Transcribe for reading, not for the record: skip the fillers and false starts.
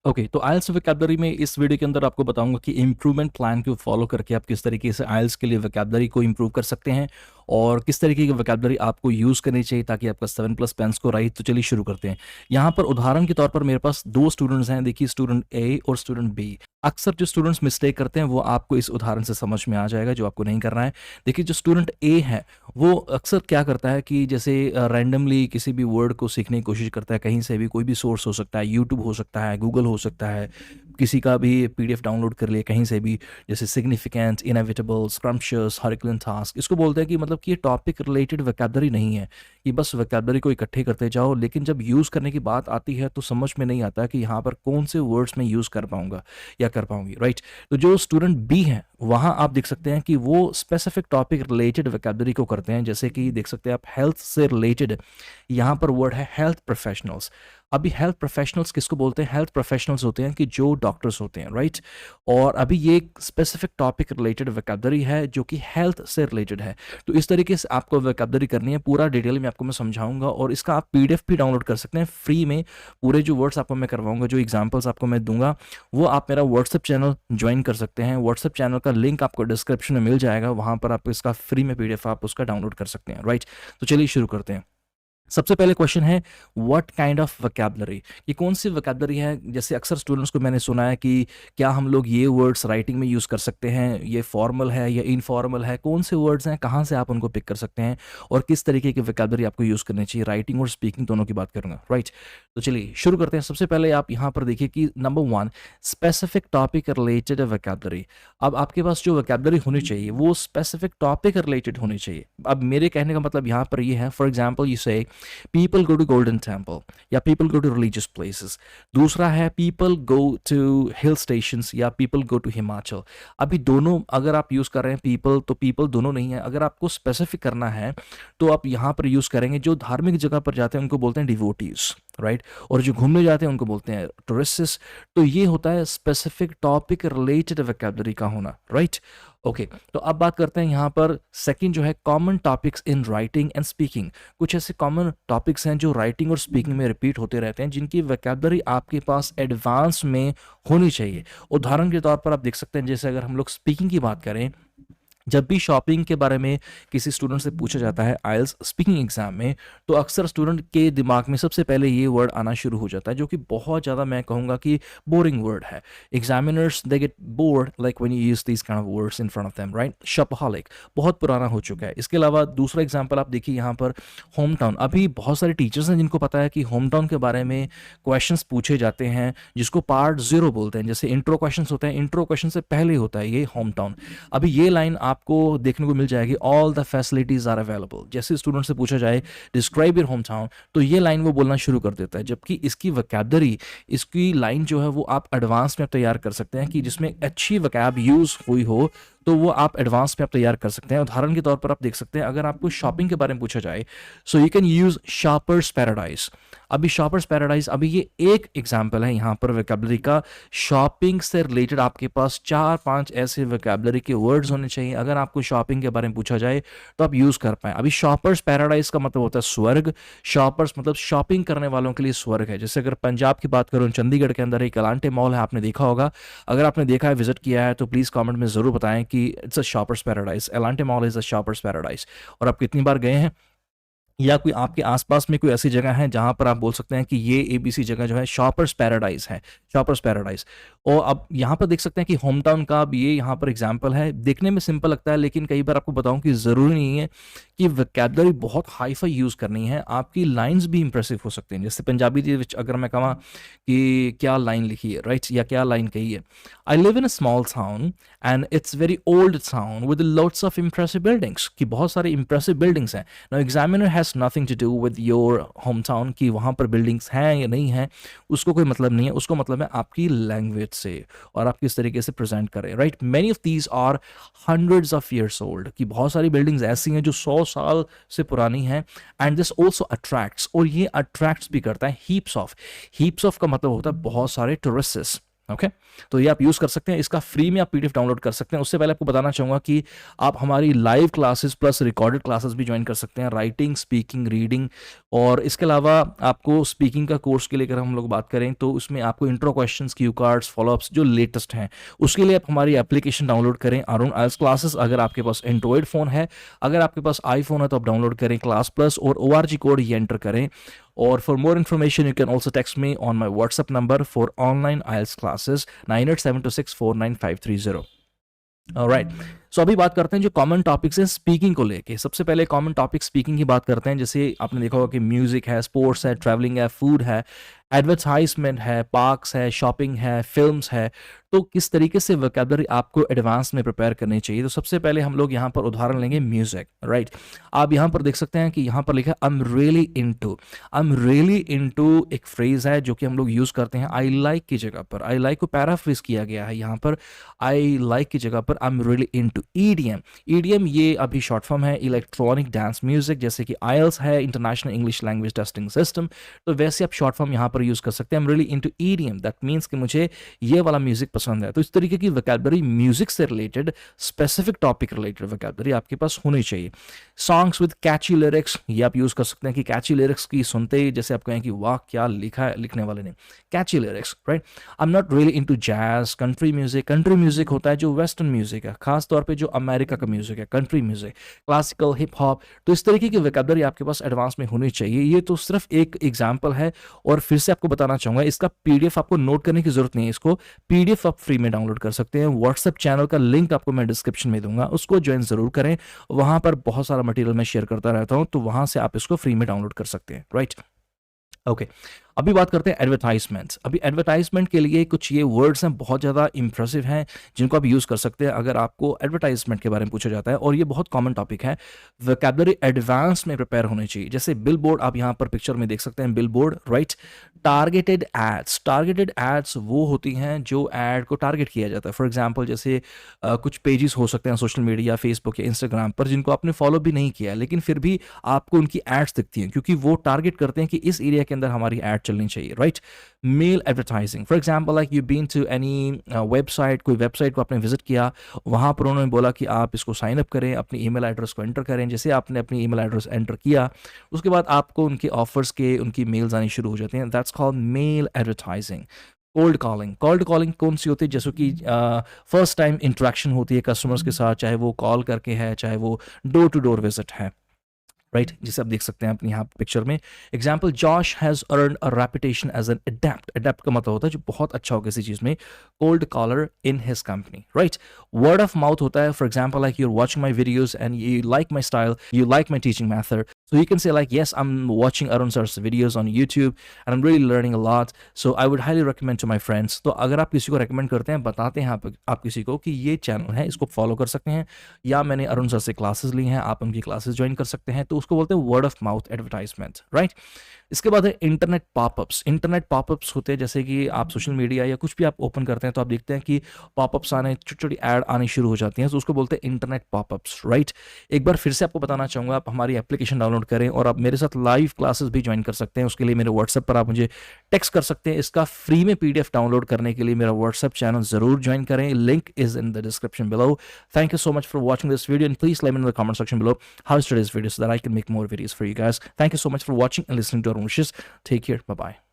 Okay, तो आइल्स vocabulary में इस वीडियो के अंदर आपको बताऊंगा कि इम्प्रूवमेंट प्लान को फॉलो करके आप किस तरीके से आइल्स के लिए वोकैब्युलरी को इम्प्रूव कर सकते हैं और किस तरीके की वोकैब्युलरी आपको यूज़ करनी चाहिए ताकि आपका 7+ पेन स्कोर आए। तो चलिए शुरू करते हैं। यहाँ पर उदाहरण के तौर पर मेरे पास दो स्टूडेंट्स हैं, देखिए स्टूडेंट ए और स्टूडेंट बी। अक्सर जो स्टूडेंट्स मिस्टेक करते हैं वो आपको इस उदाहरण से समझ में आ जाएगा, जो आपको नहीं करना है। देखिए जो स्टूडेंट ए है वो अक्सर क्या करता है कि जैसे रैंडमली किसी भी वर्ड को सीखने की कोशिश करता है, कहीं से भी कोई भी सोर्स हो सकता है, यूट्यूब हो सकता है, गूगल हो सकता है, किसी का भी पीडीएफ डाउनलोड कर लिए कहीं से भी, जैसे सिग्निफिकेंट, इनएविटेबल, स्क्रम्पशियस, हरक्यूलेन टास्क। इसको बोलते हैं कि मतलब कि ये टॉपिक रिलेटेड वोकैब्युलरी नहीं है कि बस वोकैब्युलरी को इकट्ठे करते जाओ, लेकिन जब यूज़ करने की बात आती है तो समझ में नहीं आता कि यहाँ पर कौन से वर्ड्स में यूज़ कर पाऊंगा या कर पाऊंगी, राइट। तो जो स्टूडेंट बी है वहाँ आप देख सकते हैं कि वो स्पेसिफिक टॉपिक रिलेटेड वोकैब्युलरी को करते हैं, जैसे कि देख सकते हैं आप हेल्थ से रिलेटेड यहाँ पर वर्ड है हेल्थ प्रोफेशनल्स। अभी हेल्थ प्रोफेशनल्स किसको बोलते हैं? हेल्थ प्रोफेशनल्स होते हैं कि जो डॉक्टर्स होते हैं, राइट। और अभी ये एक स्पेसिफिक टॉपिक रिलेटेड वोकैब्युलरी है जो कि हेल्थ से रिलेटेड है। तो इस तरीके से आपको वोकैब्युलरी करनी है, पूरा डिटेल में आपको मैं समझाऊंगा और इसका आप पीडीएफ भी डाउनलोड कर सकते हैं फ्री में। पूरे जो वर्ड्स आपको मैं करवाऊंगा, जो एग्जाम्पल्स आपको मैं दूंगा, वो आप मेरा व्हाट्सएप चैनल ज्वाइन कर सकते हैं। व्हाट्सएप चैनल का लिंक आपको डिस्क्रिप्शन में मिल जाएगा, वहां पर आप इसका फ्री में पीडीएफ आप उसका डाउनलोड कर सकते हैं, राइट। तो चलिए शुरू करते हैं। सबसे पहले क्वेश्चन है व्हाट काइंड ऑफ वोकैब्युलरी, ये कौन सी वोकैब्युलरी है। जैसे अक्सर स्टूडेंट्स को मैंने सुना है कि क्या हम लोग ये वर्ड्स राइटिंग में यूज़ कर सकते हैं, ये फॉर्मल है या इनफॉर्मल है, कौन से वर्ड्स हैं, कहाँ से आप उनको पिक कर सकते हैं और किस तरीके की वोकैब्युलरी आपको यूज़ करनी चाहिए। राइटिंग और स्पीकिंग दोनों की बात करूंगा, राइट। तो चलिए शुरू करते हैं। सबसे पहले आप यहाँ पर देखिए कि number 1 specific topic related vocabulary. अब आपके पास जो वोकैब्युलरी होनी चाहिए वो स्पेसिफिक टॉपिक रिलेटेड होनी चाहिए। अब मेरे कहने का मतलब यहाँ पर ये है, फॉर एग्जाम्पल यू से people go to golden temple या people go to religious places। दूसरा है people go to hill stations या people go to हिमाचल। अभी दोनों अगर आप यूज़ कर रहे हैं people, तो people दोनों नहीं है। अगर आपको स्पेसिफिक करना है तो आप यहाँ पर यूज़ करेंगे, जो धार्मिक जगह पर जाते हैं उनको बोलते हैं डिवोटीज, राइट। और जो घूमने जाते हैं उनको बोलते हैं टूरिस्ट्स। तो ये होता है स्पेसिफिक टॉपिक रिलेटेड वोकैब्युलरी का होना, राइट। ओके, तो अब बात करते हैं यहाँ पर सेकंड जो है common topics in writing and speaking. कुछ ऐसे कॉमन टॉपिक्स हैं जो राइटिंग और स्पीकिंग में रिपीट होते रहते हैं, जिनकी वोकैब्युलरी आपके पास एडवांस में होनी चाहिए। उदाहरण के तौर पर आप देख सकते हैं, जैसे अगर हम लोग स्पीकिंग की बात करें, जब भी शॉपिंग के बारे में किसी स्टूडेंट से पूछा जाता है आइल्स स्पीकिंग एग्जाम में, तो अक्सर स्टूडेंट के दिमाग में सबसे पहले ये वर्ड आना शुरू हो जाता है, जो कि बहुत ज़्यादा मैं कहूँगा कि बोरिंग वर्ड है। Examiners they get bored like when you use these kind of words in front of them, right. Shopaholic बहुत पुराना हो चुका है। इसके अलावा दूसरा एग्जाम्पल आप देखिए यहाँ पर होम टाउन। अभी बहुत सारे टीचर्स हैं जिनको पता है कि होम टाउन के बारे में क्वेश्चन पूछे जाते हैं, जिसको पार्ट 0 बोलते हैं। जैसे इंट्रो क्वेश्चन होते हैं, इंट्रो क्वेश्चन से पहले होता है ये होम टाउन। अभी ये लाइन आपको देखने को मिल जाएगी, all the facilities are available. जैसे स्टूडेंट से पूछा जाए डिस्क्राइब योर होम टाउन, तो ये लाइन वो बोलना शुरू कर देता है। जबकि इसकी वोकैब्युलरी, इसकी लाइन जो है वो आप एडवांस में तैयार कर सकते हैं कि जिसमें अच्छी वोकैब यूज हुई हो, तो वो आप एडवांस में आप तैयार कर सकते हैं। उदाहरण के तौर पर आप देख सकते हैं, अगर आपको शॉपिंग के बारे में पूछा जाए, so you can use shoppers paradise. अभी शॉपर्स पैराडाइज, अभी ये एक एग्जांपल है यहाँ पर वोकैब्युलरी का। शॉपिंग से रिलेटेड आपके पास 4-5 ऐसे वोकैब्युलरी के वर्ड्स होने चाहिए, अगर आपको शॉपिंग के बारे में पूछा जाए तो आप यूज कर पाए। अभी शॉपर्स पैराडाइज का मतलब होता है स्वर्ग। शॉपर्स मतलब शॉपिंग करने वालों के लिए स्वर्ग है। जैसे अगर पंजाब की बात करूँ, चंडीगढ़ के अंदर एक एलांटे मॉल है, आपने देखा होगा। अगर आपने देखा है, विजिट किया है, तो प्लीज कमेंट में जरूर बताएं कि it's a shoppers paradise, Elante mall is a shoppers paradise. और आप कितनी बार गए हैं, या कोई आपके आसपास में कोई ऐसी जगह है जहां पर आप बोल सकते हैं कि ये एबीसी जगह जो है शॉपर्स पैराडाइज है, शॉपर्स पैराडाइज। और अब यहाँ पर देख सकते हैं कि होम टाउन का अब ये यहाँ पर एग्जाम्पल है। देखने में सिंपल लगता है, लेकिन कई बार आपको बताऊं कि ज़रूरी नहीं है कि वोकैब्युलरी बहुत हाई फाई यूज़ करनी है, आपकी लाइंस भी इंप्रेसिव हो सकते हैं। जैसे पंजाबी ਦੇ ਵਿੱਚ अगर मैं कहा कि क्या लाइन लिखी है, राइट, या क्या लाइन कही है, I live in a small town and it's very old town with lots of impressive buildings, कि बहुत सारे इंप्रेसिव बिल्डिंग्स हैं। Now examiner has nothing to do with your home town, कि वहाँ पर बिल्डिंग्स हैं या नहीं हैं, उसको कोई मतलब नहीं है। उसको मतलब है आपकी लैंग्वेज से और आप किस तरीके से प्रेजेंट करें, right. Many of these are hundreds of years old, कि बहुत सारी बिल्डिंग्स ऐसी हैं जो 100 साल से पुरानी हैं। एंड दिस ऑल्सो अट्रैक्ट्स, और ये अट्रैक्ट्स भी करता है हीप्स ऑफ। हीप्स ऑफ का मतलब होता है बहुत सारे टूरिस्ट्स, ओके तो ये आप यूज़ कर सकते हैं, इसका फ्री में आप पीडीएफ डाउनलोड कर सकते हैं। उससे पहले आपको बताना चाहूँगा कि आप हमारी live classes plus recorded classes भी ज्वाइन कर सकते हैं, राइटिंग, स्पीकिंग, रीडिंग। और इसके अलावा आपको स्पीकिंग का कोर्स के लिए अगर हम लोग बात करें तो उसमें आपको intro questions, cue cards, follow-ups जो लेटेस्ट हैं उसके लिए आप हमारी एप्लीकेशन डाउनलोड करें, अरुण आइल्स क्लासेस। अगर आपके पास एंड्रॉयड फ़ोन है, अगर आपके पास आईफोन है तो आप डाउनलोड करें क्लास प्लस और ORG कोड ये एंटर करें। और for more information, you can also text me on my WhatsApp number for online IELTS classes 9872649530. Alright so अभी बात करते हैं जो कॉमन टॉपिक्स हैं स्पीकिंग को लेके। सबसे पहले कॉमन टॉपिक स्पीकिंग की बात करते हैं। जैसे आपने देखा होगा कि म्यूजिक है, स्पोर्ट्स है, ट्रैवलिंग है, फूड है, एडवर्टाइजमेंट है, पार्क्स है, शॉपिंग है, फिल्म्स है। तो किस तरीके से वोकैबुलरी आपको एडवांस में प्रिपेयर करनी चाहिए। तो सबसे पहले हम लोग यहाँ पर उदाहरण लेंगे म्यूजिक, राइट। आप यहाँ पर देख सकते हैं कि यहाँ पर लिखा है आई एम रियली इनटू एक फ्रेज है जो कि हम लोग यूज करते हैं आई लाइक की जगह पर। आई लाइक को पैराफ्रेज किया गया है यहाँ पर, आई लाइक की जगह पर I am really into EDM. EDM ये अभी शॉर्ट फॉर्म है इलेक्ट्रॉनिक डांस म्यूजिक, जैसे कि आईएल्स है, international English language testing system. तो वैसे आप शॉर्ट फॉर्म यहाँ पर यूज कर सकते हैं, I am really into EDM. That means कि मुझे ये वाला म्यूजिक पसंद है। तो इस तरीके की वोकैबुलरी म्यूजिक से related, specific topic related vocabulary आपके पास होनी चाहिए। सॉन्ग्स विद कैची लिरिक्स ये आप यूज कर सकते हैं कि कैची लिरिक्स की सुनते ही जैसे आप कहें कि वाह क्या लिखा है लिखने वाले ने, catchy lyrics, right. I am not really into jazz, country music. Country music होता है जो वेस्टर्न म्यूजिक है, खास तौर पे जो अमेरिका का म्यूजिक है, country music, classical, hip hop. तो इस तरीके की वोकैबुलरी आपके पास एडवांस में होनी चाहिए। ये तो सिर्फ एक एग्जांपल है और फिर से आपको बताना चाहूंगा इसका पीडीएफ आपको नोट करने की जरूरत नहीं है। इसको पीडीएफ आप फ्री में डाउनलोड कर सकते हैं। व्हाट्सएप चैनल का लिंक आपको मैं डिस्क्रिप्शन में दूंगा, उसको ज्वाइन जरूर करें। वहां पर बहुत सारा मटेरियल मैं शेयर करता रहता हूं, तो वहां से आप इसको फ्री में डाउनलोड कर सकते हैं, राइट। ओके अभी बात करते हैं एडवर्टाइजमेंट्स। अभी एडवर्टाइजमेंट के लिए कुछ ये वर्ड्स हैं बहुत ज़्यादा इंप्रेसिव हैं जिनको आप यूज़ कर सकते हैं अगर आपको एडवर्टाइजमेंट के बारे में पूछा जाता है, और ये बहुत कॉमन टॉपिक है। वोकैबुलरी एडवांस में प्रिपेयर होनी चाहिए। जैसे बिल बोर्ड आप यहाँ पर पिक्चर में देख सकते हैं, billboard, right. Targeted ads वो होती हैं जो एड को टारगेट किया जाता है। फॉर एग्जाम्पल जैसे कुछ पेजेस हो सकते हैं सोशल मीडिया, फेसबुक या इंस्टाग्राम पर जिनको आपने फॉलो भी नहीं किया, लेकिन फिर भी आपको उनकी एड्स दिखती हैं क्योंकि वो टारगेट करते हैं कि इस एरिया के अंदर हमारी एड चलनी चाहिए, right. Mail advertising, for example like you been to any website, कोई वेबसाइट को आपने विजिट किया, वहाँ पर उन्होंने बोला कि आप इसको साइन अप करें, अपनी ईमेल एड्रेस को एंटर करें। जैसे आपने अपनी ईमेल एड्रेस एंटर किया उसके बाद आपको उनके ऑफर्स के उनकी मेल्स आनी शुरू हो जाती हैं। That's called male advertising. Cold calling कौन सी होती है? जैसे कि फर्स्ट टाइम इंटरेक्शन होती है कस्टमर्स के साथ, चाहे वो कॉल करके है, चाहे वो डोर टू डोर विजिट है, राइट। जिसे आप देख सकते हैं अपनी यहाँ पिक्चर में। Example, Josh has earn a reputation as an adept का मतलब होता है जो बहुत अच्छा हो किसी चीज में, cold caller in his company, right. Word of mouth होता है, for example like you are watching my videos and you like my style, you like my teaching method, so you can say like, yes, I'm watching Arun sir's videos on YouTube and I'm really learning a lot, so I would highly recommend to my friends। तो अगर आप किसी को recommend करते हैं, बताते हैं आप किसी को कि ये चैनल है, इसको फॉलो कर सकते हैं, या मैंने अरुण सर से क्लासेस ली हैं, आप उनकी क्लासेस ज्वाइन कर सकते हैं। तो उसको बोलते हैं word of mouth advertisement, right. इसके बाद है इंटरनेट पॉपअप्स होते हैं, जैसे कि आप सोशल मीडिया या कुछ भी आप ओपन करते हैं तो आप देखते हैं कि पॉपअप्स आने, छोटी छोटी ऐड आनी शुरू हो जाती हैं, तो उसको बोलते हैं इंटरनेट पॉपअप्स, राइट। एक बार फिर से आपको बताना चाहूँगा, आप हमारी एप्लीकेशन डाउनलोड करें और आप मेरे साथ लाइव क्लासेस भी ज्वाइन कर सकते हैं। उसके लिए मेरे व्हाट्सएप पर आप मुझे टेक्स्ट कर सकते हैं। इसका फ्री में पीडीएफ डाउनलोड करने के लिए मेरा व्हाट्सएप चैनल जरूर ज्वाइन करें, link is in the description below. Thank you so much for watching this video and please let me know in the comment section below how is today's video so that I can make more videos for you guys. Thank you so much for watching and listening to our wishes. Take care, bye bye.